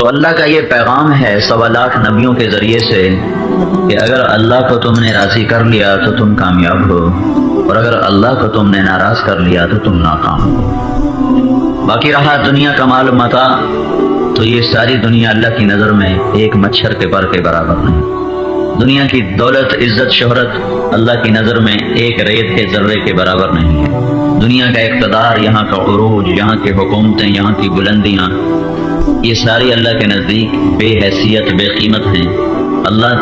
تو اللہ کا یہ پیغام ہے 1.25 نبیوں کے ذریعے سے کہ اگر اللہ کو تم نے راضی کر لیا تو تم کامیاب ہو، اور اگر اللہ کو تم نے ناراض کر لیا تو تم ناکام ہو۔ باقی رہا دنیا کا مال و متاع، تو یہ ساری دنیا اللہ کی نظر میں ایک مچھر کے پر کے برابر نہیں۔ دنیا کی دولت، عزت، شہرت اللہ کی نظر میں ایک ریت کے ذرے کے برابر نہیں ہے۔ دنیا کا اقتدار، یہاں کا عروج، یہاں کی حکومتیں، یہاں کی بلندیاں، یہ ساری اللہ کے نزدیک بے حیثیت، بے قیمت ہیں۔ اللہ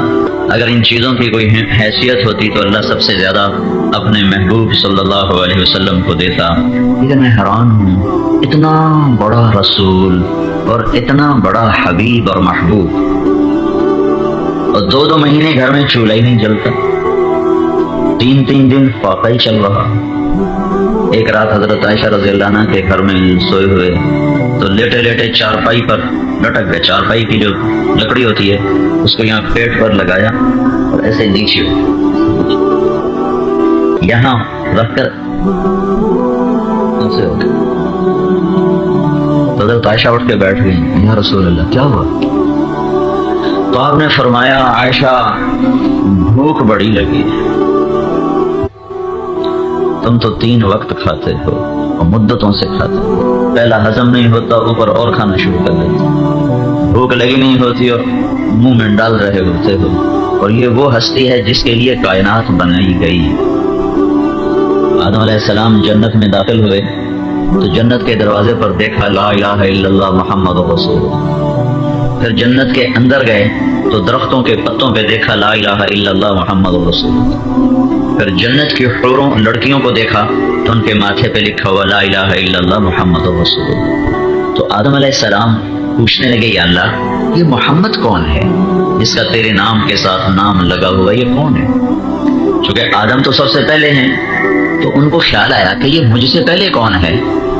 اگر ان چیزوں کی کوئی حیثیت ہوتی تو اللہ سب سے زیادہ اپنے محبوب صلی اللہ علیہ وسلم کو دیتا۔ لیکن میں حیران ہوں، اتنا بڑا رسول اور اتنا بڑا حبیب اور محبوب، اور 2 مہینے گھر میں چولہا ہی نہیں جلتا، 3 دن فاقہ ہی چل رہا۔ ایک رات حضرت عائشہ رضی اللہ عنہ کے گھر میں سوئے ہوئے تو لیٹے لیٹے چارپائی پر لٹک گئے۔ چارپائی کی جو لکڑی ہوتی ہے اس کو یہاں پیٹ پر لگایا اور ایسے نیچے یہاں رکھ کر حضرت عائشہ اٹھ کے بیٹھ گئی، یا رسول اللہ کیا ہوا؟ تو آپ نے فرمایا، عائشہ بھوک بڑی لگی، تم تو 3 وقت کھاتے ہو اور مدتوں سے کھاتے ہو، پہلا ہضم نہیں ہوتا اوپر اور کھانا شروع کر دیتے، بھوک لگی نہیں ہوتی اور منہ میں ڈال رہے ہوتے ہو، اور یہ وہ ہستی ہے جس کے لیے کائنات بنائی گئی۔ آدم علیہ السلام جنت میں داخل ہوئے تو جنت کے دروازے پر دیکھا لا الہ الا اللہ محمد رسول اللہ۔ پھر جنت کے اندر گئے تو درختوں کے پتوں پہ دیکھا لا الہ الا اللہ محمد رسول اللہ۔ پھر جنت کی حوروں لڑکیوں کو دیکھا تو ان کے ماتھے پہ لکھا ہوا لا الہ الا اللہ محمد رسول اللہ۔ تو آدم علیہ السلام پوچھنے لگے، یا اللہ یہ محمد کون ہے جس کا تیرے نام کے ساتھ نام لگا ہوا، یہ کون ہے؟ چونکہ آدم تو سب سے پہلے ہیں، تو ان کو خیال آیا کہ یہ مجھ سے پہلے کون ہے؟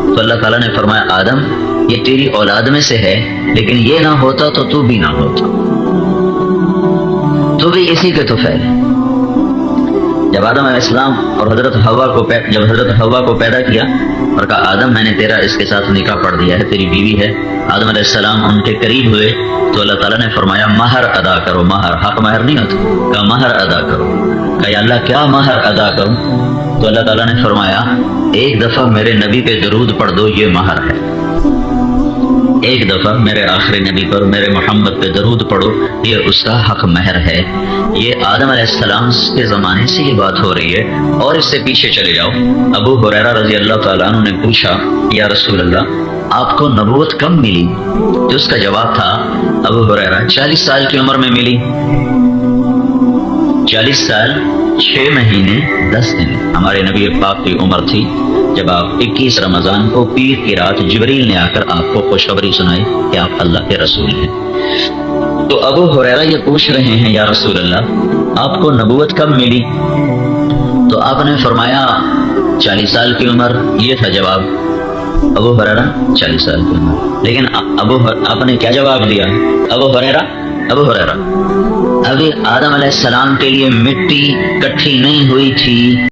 تو اللہ تعالیٰ نے فرمایا، آدم یہ تیری اولاد میں سے ہے، لیکن یہ نہ ہوتا تو تو بھی نہ ہوتا، تو بھی اسی کے تو پھیل۔ جب آدم علیہ السلام اور حضرت حوا کو پیدا کیا اور کہا آدم میں نے تیرا اس کے ساتھ نکاح پڑھ دیا ہے، تیری بیوی ہے، آدم علیہ السلام ان کے قریب ہوئے تو اللہ تعالیٰ نے فرمایا مہر ادا کرو۔ مہر حق مہر نہیں ہوتا، کہا مہر ادا کرو۔ کہا یا اللہ کیا مہر ادا کروں؟ تو اللہ تعالیٰ نے فرمایا 1 دفعہ میرے نبی پہ درود پڑھ دو، یہ مہر ہے۔ 1 دفعہ میرے آخری نبی پر، میرے محمد پہ درود پڑھو، یہ اس کا حق مہر ہے۔ یہ آدم علیہ السلام کے زمانے سے یہ بات ہو رہی ہے۔ اور اس سے پیچھے چلے جاؤ، ابو ہریرہ رضی اللہ تعالیٰ عنہ نے پوچھا، یا رسول اللہ آپ کو نبوت کب ملی؟ تو اس کا جواب تھا، ابو ہریرہ 40 سال کی عمر میں ملی۔ 40 سال 6 مہینے 10 دن ہمارے نبی پاک کی عمر تھی جب آپ 21 رمضان کو پیر کی رات جبریل نے آ کر آپ کو خوشخبری سنائی کہ آپ اللہ کے رسول ہیں۔ تو ابو ہریرہ یہ پوچھ رہے ہیں، یا رسول اللہ آپ کو نبوت کب ملی؟ تو آپ نے فرمایا 40 سال کی عمر، یہ تھا جواب۔ ابو ہریرہ 40 سال کی عمر، لیکن آپ نے کیا جواب دیا؟ ابو ہریرہ ابھی آدم علیہ السلام کے لیے مٹی کٹھی نہیں ہوئی تھی۔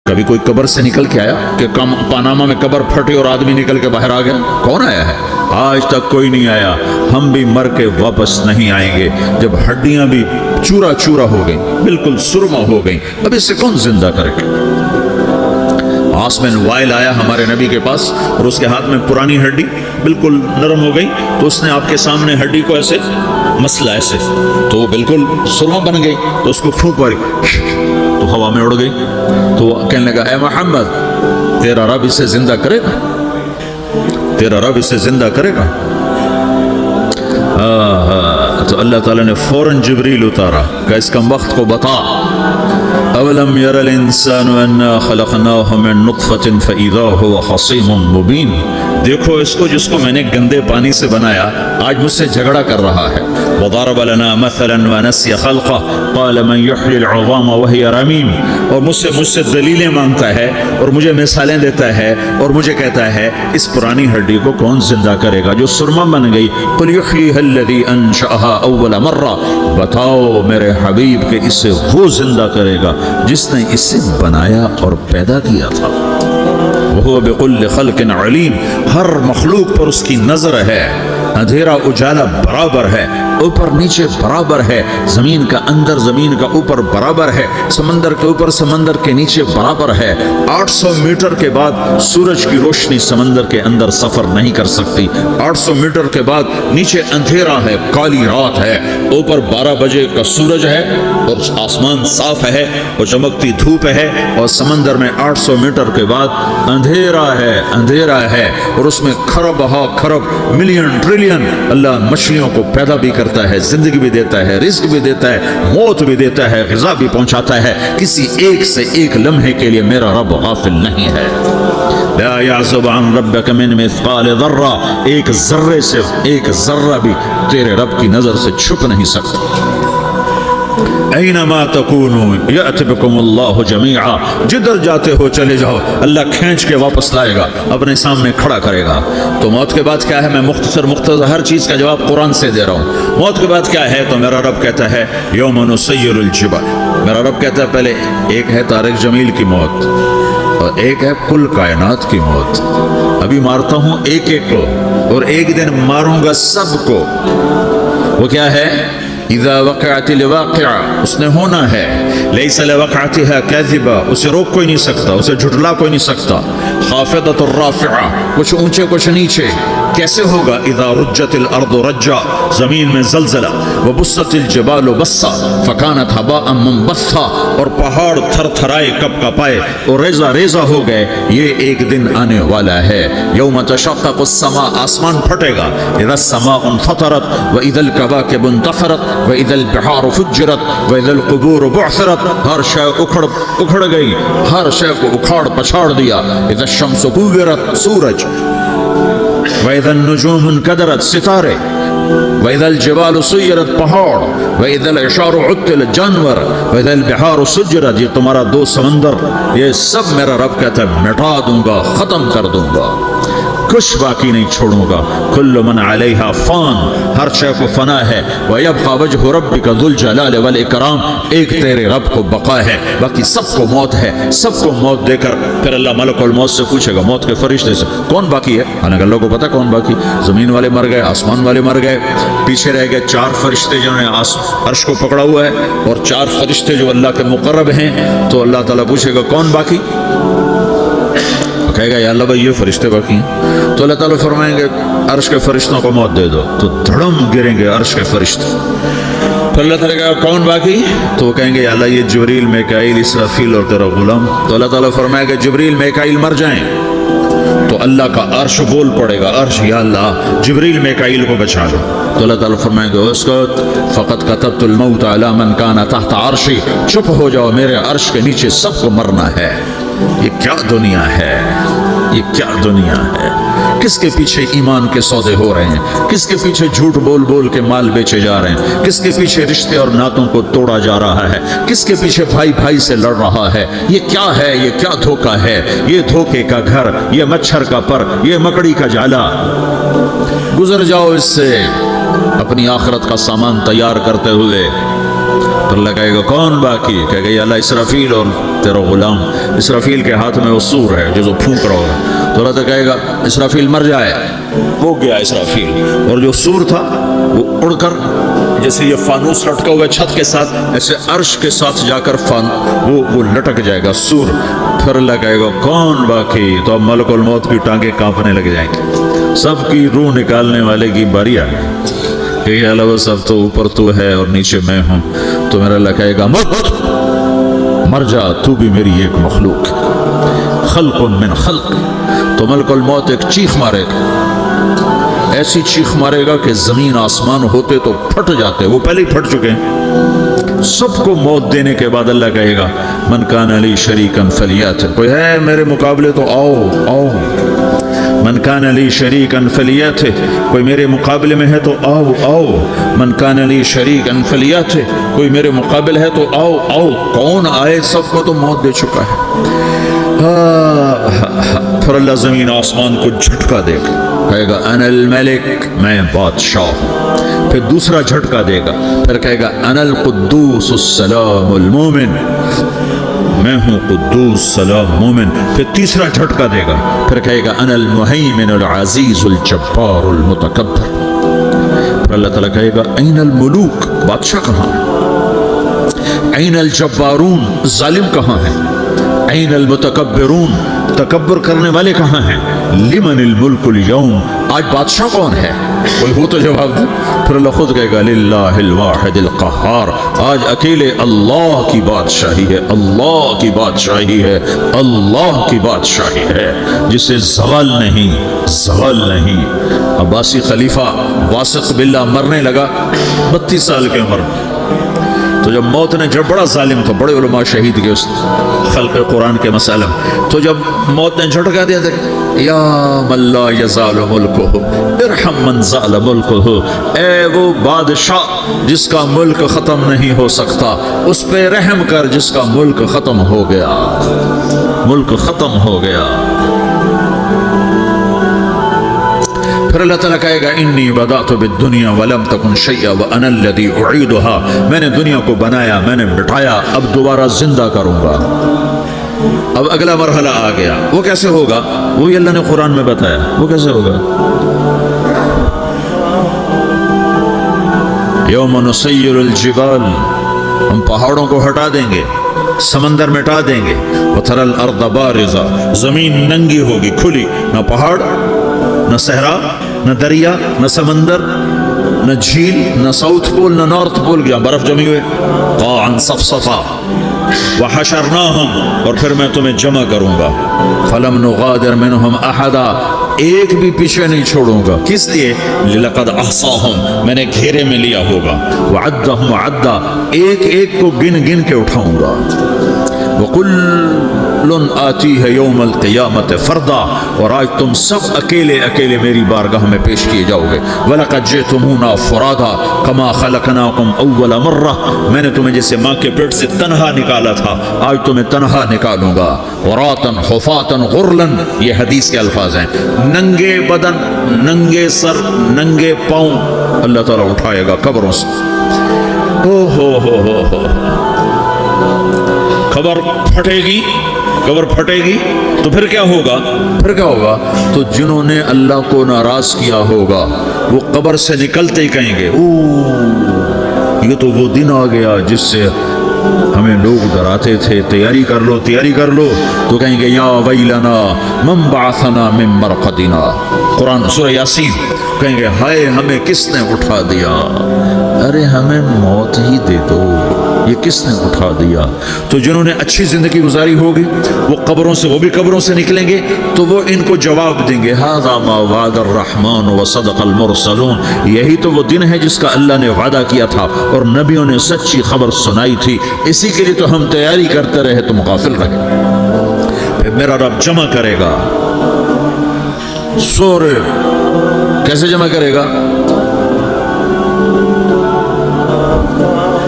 کبھی کوئی قبر سے نکل کے آیا کہ پاناما میں قبر پھٹی اور آدمی نکل کے باہر آ گیا؟ کون آیا ہے؟ آج تک کوئی نہیں آیا۔ ہم بھی مر کے واپس نہیں آئیں گے، جب ہڈیاں بھی چورا چورا ہو گئیں، بالکل سرما ہو گئیں، اب اس سے کون زندہ کرے گا؟ آسمین وائل آیا ہمارے نبی کے پاس اور اس کے ہاتھ میں پرانی ہڈی بالکل نرم ہو گئی، تو اس نے آپ کے سامنے ہڈی کو ایسے مسلا ایسے، تو وہ بالکل سرما بن گئی، تو اس کو پھونک ماری تو ہوا میں اڑ گئی۔ تو وہ کہنے لگا اے محمد، تیرا رب اسے زندہ کرے گا؟ تیرا رب اسے زندہ کرے گا؟ تو اللہ تعالیٰ نے فوراً جبریل اتارا کہ اس کم وقت کو بتا، اولم یر الانسان انا خلقناہ من نطفۃ فاذا هو خصیم مبین، دیکھو اس کو جس کو میں نے گندے پانی سے بنایا آج مجھ سے جھگڑا کر رہا ہے۔ وضرب لنا مثلا ونسی خلقہ قال من یحیی العظام وہی رمیم، اور مجھ سے دلیلیں مانگتا ہے اور مجھے مثالیں دیتا ہے اور مجھے کہتا ہے اس پرانی ہڈی کو کون زندہ کرے گا جو سرما بن گئی؟ قل یحییھا الذی انشأھا اول مرہ، بتاؤ میرے حبیب کہ اسے وہ زندہ کرے گا جس نے اسے بنایا اور پیدا کیا تھا۔ وہ بكل خلق علیم، ہر مخلوق پر اس کی نظر ہے، اندھیرا اجالا برابر ہے، اوپر نیچے برابر ہے، زمین کا اندر زمین کا اوپر برابر ہے، سمندر کے اوپر سمندر کے نیچے برابر ہے۔ 800 میٹر کے بعد سورج کی روشنی سمندر کے اندر سفر نہیں کر سکتی، 800 میٹر کے بعد نیچے اندھیرا ہے، کالی رات ہے، اوپر 12 بجے کا سورج ہے اور آسمان صاف ہے اور چمکتی دھوپ ہے، اور سمندر میں 800 میٹر کے بعد اندھیرا ہے اور اس میں کھرب ہا کھرب ملین ٹریلین اللہ مچھلیوں کو پیدا بھی کرتا ہے، زندگی بھی دیتا ہے، رزق بھی دیتا ہے، موت بھی دیتا ہے، غذا بھی پہنچاتا ہے۔ کسی ایک سے ایک لمحے کے لیے میرا رب غافل نہیں ہے۔ لا يعزب عن ربك من مثقال ذرہ، ایک ذرے سے ایک ذرہ بھی تیرے رب کی نظر سے چھپ نہیں سکتا۔ اینما تکونوا یأتی بکم اللہ جمیعا، جدھر جاتے ہو چلے جاؤ، اللہ کھینچ کے واپس لائے گا، اپنے سامنے کھڑا کرے گا۔ تو موت کے بعد کیا ہے؟ میں مختصر ہر چیز کا جواب قرآن سے دے رہا ہوں۔ موت کے بعد کیا ہے؟ تو میرا رب کہتا ہے یوم نسیر الجبال، میرا رب کہتا ہے پہلے ایک ہے طارق جمیل کی موت اور ایک ہے کل کائنات کی موت۔ ابھی مارتا ہوں ایک ایک کو اور ایک دن ماروں گا سب کو۔ وہ کیا ہے؟ اذا وقعت الواقعہ، اس نے ہونا ہے، لیس لوقعتها کاذبہ، اسے روک کوئی نہیں سکتا، اسے جھٹلا کوئی نہیں سکتا۔ خافضۃ الرافعہ، کچھ اونچے کچھ نیچے۔ کیسے ہوگا؟ اذا رجت الارض رجا، زمین میں زلزلہ، وبست الجبال بسا فکانت ہباء منبثا، اور پہاڑ تھر تھرائے کپ کپائے اور ریزہ ریزہ ہو گئے۔ یہ ایک دن آنے والا ہے، یوم تشقق السماء، آسمان پھٹے گا، اذا السماء انفطرت واذا الکواکب انتثرت واذا البحار فجرت واذا القبور بعثرت، ہر شے اکھڑ گئی، ہر شے کو اکھاڑ پچھاڑ دیا۔ اذا الشمس كورت، سورج، وَإِذَا النُّجُومُ انْكَدَرَتْ، ستارے، وَإِذَا الْجِبَالُ سُيِّرَتْ، پہاڑ، وَإِذَا الْعِشَارُ عُطِّلَتْ، جانور، وَإِذَا الْبِحَارُ سُجِّرَتْ، یہ تمہارا دو سمندر، یہ سب میرا رب کہتا ہے مٹا دوں گا، ختم کر دوں گا، کچھ باقی نہیں چھوڑوں گا۔ کل من علیہا فان، ہر شے کو فنا ہے، وَيَبْقَى وَجْهُ رَبِّكَ ذُو الْجَلَالِ وَالْإِكْرَامِ، ایک تیرے رب کو بقا ہے، باقی سب کو موت ہے۔ سب کو موت دے کر پھر اللہ ملک الموت سے پوچھے گا، موت کے فرشتے سے کون باقی ہے؟ حالانکہ اللہ کو پتا کون باقی، زمین والے مر گئے، آسمان والے مر گئے، پیچھے رہ گئے 4 فرشتے جنہوں نے عرش کو پکڑا ہوا ہے، اور 4 فرشتے جو اللہ کے مقرب ہیں۔ تو اللہ تعالیٰ پوچھے گا کون باقی؟ کہے گا یا اللہ بھائی یہ فرشتے باقی ہیں۔ تو اللہ تعالیٰ فرمائیں گے عرش کے فرشتوں کو موت دے دو، تو دھڑم گریں گے عرش کے فرشتے۔ پھر اللہ تعالیٰ کہا کون باقی؟ تو وہ کہیں گے یا اللہ یہ جبریل میکائیل اسرافیل اور تیرا غلام۔ تو اللہ تعالیٰ فرمائے گا جبریل میکائیل مر جائیں، تو اللہ کا عرش بول پڑے گا، عرش یا اللہ جبریل میکائیل کو بچا لو۔ تو اللہ تعالیٰ فرمائیں گے اسکت فقط کتبت الموت علی من کان تحت عرشی، چپ ہو جاؤ، میرے عرش کے نیچے سب کو مرنا ہے۔ یہ کیا دنیا ہے، یہ کیا دنیا ہے؟ کس کے پیچھے ایمان کے سودے ہو رہے ہیں؟ کس کے پیچھے جھوٹ بول بول کے مال بیچے جا رہے ہیں؟ کس کے پیچھے رشتے اور ناتوں کو توڑا جا رہا ہے؟ کس کے پیچھے بھائی بھائی سے لڑ رہا ہے؟ یہ کیا ہے؟ یہ کیا دھوکہ ہے؟ یہ دھوکے کا گھر، یہ مچھر کا پر، یہ مکڑی کا جالا۔ گزر جاؤ اس سے اپنی آخرت کا سامان تیار کرتے ہوئے۔ تو اللہ کہے گا کون باقی؟ کہے گا یا اللہ اسرافیل اور تیرا غلام۔ اسرافیل کے ہاتھ میں وہ سور ہے جو پھونک رہا ہوگا، تو اللہ کہے گا اسرافیل مر جائے، وہ گیا اسرافیل، اور جو سور تھا وہ اڑ کر جیسے یہ فانوس لٹکا ہوا ہے چھت کے ساتھ، ایسے عرش کے ساتھ جا کر وہ لٹک جائے گا سور۔ پھر اللہ کہے گا کون باقی؟ تو اب ملک الموت کی ٹانگیں کانپنے لگ جائیں گی، سب کی روح نکالنے والے کی باری آ گئی کہ یہ اللہ سب تو اوپر تو ہے اور نیچے میں ہوں۔ تو میرا اللہ کہے گا مر جا، تو بھی میری ایک مخلوق، خلق من خلق۔ تو ملک الموت ایک چیخ مارے گا، ایسی چیخ مارے گا کہ زمین آسمان ہوتے تو پھٹ جاتے، وہ پہلے ہی پھٹ چکے ہیں۔ سب کو موت دینے کے بعد اللہ کہے گا من کان علی شریکن فلیات، کوئی ہے میرے مقابلے تو آؤ آؤ، من کان علی شریکن فلیات، کوئی میرے مقابلے میں ہے تو آؤ آؤ، من کان علی شریکن فلیات، کوئی میرے مقابل ہے تو آؤ آؤ، کون آئے؟ سب کو تو موت دے چکا ہے۔ پھر اللہ زمین آسمان کو جھٹکا دے گا، کہے گا انا الملک، میں بادشاہ ہوں۔ پھر دوسرا جھٹکا دے گا، پھر کہے گا انا القدوس السلام المومن، میں ہوں قدوس سلام مومن۔ پھر تیسرا جھٹکا دے گا، پھر کہے گا انا المہیمن العزیز الجبار المتکبر۔ پھر اللہ تعالیٰ کہے گا این الملوک، بادشاہ کہاں ہے؟ این الجبارون، ظالم کہاں ہے؟ این المتکبرون، تکبر کرنے والے کہاں ہیں؟ لمن الملک اليوم، آج بادشاہ کون ہے؟ کوئی ہو تو جواب دے۔ پھر اللہ خود کہے گا للہ الواحد القہار، آج اکیلے اللہ کی بادشاہی ہے، اللہ کی بادشاہی ہے، اللہ کی بادشاہی ہے، جسے زوال نہیں، زوال نہیں۔ عباسی خلیفہ واثق باللہ مرنے لگا 32 سال کی عمر میں، تو جب موت نے، جب بڑا ظالم تھا، بڑے علماء شہید کے اس خلق قرآن کے مسالم، تو جب موت نے جھٹکا دیا تھا یا من لا یزال ملکہ ارحم من زال ملکہ، اے وہ بادشاہ جس کا ملک ختم نہیں ہو سکتا، اس پہ رحم کر جس کا ملک ختم ہو گیا، ملک ختم ہو گیا۔ پھر اللہ تعالیٰ کہے گا انی بدأت بالدنیا ولم تکن شیئا وانا الذی اعیدها، میں نے دنیا کو بنایا، میں نے مٹایا، اب دوبارہ زندہ کروں گا۔ اب اگلا مرحلہ آ گیا، وہ کیسے ہوگا؟ وہی اللہ نے قرآن میں بتایا، وہ کیسے ہوگا؟ یوم نسیر الجبال، ہم پہاڑوں کو ہٹا دیں گے، سمندر مٹا دیں گے، وتری الارض بارزہ، زمین ننگی ہوگی، کھلی، نہ پہاڑ، نہ صحرا، نہ دریا، نہ سمندر، نہ جھیل، نہ ساؤتھ پول، نہ نارتھ پول، جہاں برف جمی ہوئے، قاعا صفصفا، وحشرناہم، اور پھر میں تمہیں جمع کروں گا، فلم نغادر منہم احدا، ایک بھی پیچھے نہیں چھوڑوں گا، کس لیے؟ لقد احصاہم، میں نے گھیرے میں لیا ہوگا، وعدہم عدا، ایک ایک کو گن گن کے اٹھاؤں گا، وَقُلٌّ آتِيهَ يَوْمَ الْقِيَامَةِ فَرْدًا، اور آج تم سب اکیلے اکیلے میری بارگاہ میں پیش کیے جاؤ گے، وَلَقَدْ جِئْتُمُونَا فُرَادًا كَمَا خَلَقْنَاكُمْ أَوَّلَ مَرَّةٍ، میں نے تمہیں جیسے ماں کے پیٹ سے تنہا نکالا تھا، آج تمہیں تنہا نکالوں گا، عُرَاةً حُفَاةً غُرْلًا، یہ حدیث کے الفاظ ہیں، ننگے بدن، ننگے سر، ننگے پاؤں اللہ تعالیٰ اٹھائے گا قبروں سے۔ ہو قبر پھٹے گی، قبر پھٹے گی تو پھر کیا ہوگا؟ پھر کیا ہوگا؟ تو جنہوں نے اللہ کو ناراض کیا ہوگا وہ قبر سے نکلتے ہی کہیں گے یہ تو وہ دن آ گیا جس سے ہمیں لوگ ڈراتے تھے، تیاری کر لو تیاری کر لو، تو کہیں گے یا ویلنا من بعثنا من مرقدنا، قرآن سورہ یاسین، کہیں گے ہائے ہمیں کس نے اٹھا دیا، ارے ہمیں موت ہی دے دو، یہ کس نے اٹھا دیا۔ تو جنہوں نے اچھی زندگی گزاری ہوگی وہ قبروں سے، وہ بھی قبروں سے نکلیں گے تو وہ ان کو جواب دیں گے ھذا ما وعد الرحمن وصدق المرسلون، یہی تو وہ دن ہے جس کا اللہ نے وعدہ کیا تھا اور نبیوں نے سچی خبر سنائی تھی، اسی کے لیے تو ہم تیاری کرتے رہے، تم غافل رہے۔ پھر میرا رب جمع کرے گا، سورے کیسے جمع کرے گا؟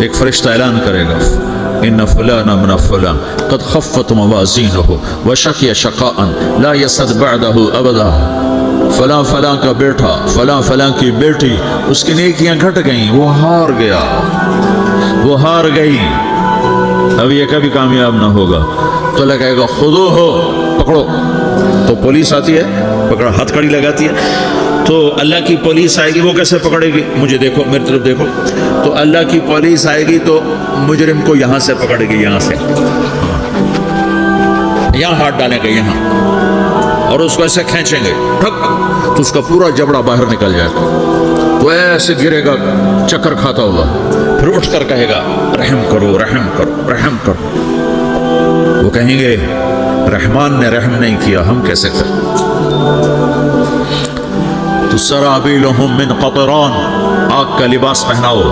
ایک فرشتہ اعلان کرے گا ان فلان من فلان قد خفت موازینہ وشقی شقاء لا یسد بعدہ ابدا، فلاں فلاں کا بیٹا، فلاں فلاں کی بیٹی، اس کی نیکیاں گھٹ گئیں، وہ ہار گیا، وہ ہار گئی، اب یہ کبھی کامیاب نہ ہوگا۔ تو اللہ کہے گا خودو ہو، پکڑو، تو پولیس آتی ہے، پکڑا، ہتھ کڑی لگاتی ہے، تو اللہ کی پولیس آئے گی، وہ کیسے پکڑے گی؟ مجھے دیکھو، میری طرف دیکھو، تو اللہ کی پولیس آئے گی تو مجرم کو یہاں سے پکڑے گی، یہاں سے، یہاں ہاتھ ڈالیں گے، یہاں، اور اس کو ایسے کھینچیں گے، ٹھک، تو اس کا پورا جبڑا باہر نکل جائے گا، تو ایسے گرے گا چکر کھاتا ہوا، پھر اٹھ کر کہے گا رحم کرو، رحم کرو، رحم کرو۔ وہ کہیں گے رحمان نے رحم نہیں کیا، ہم کیسے کریں؟ تو سرابیلہم من قطران، آگ کا لباس پہناؤ،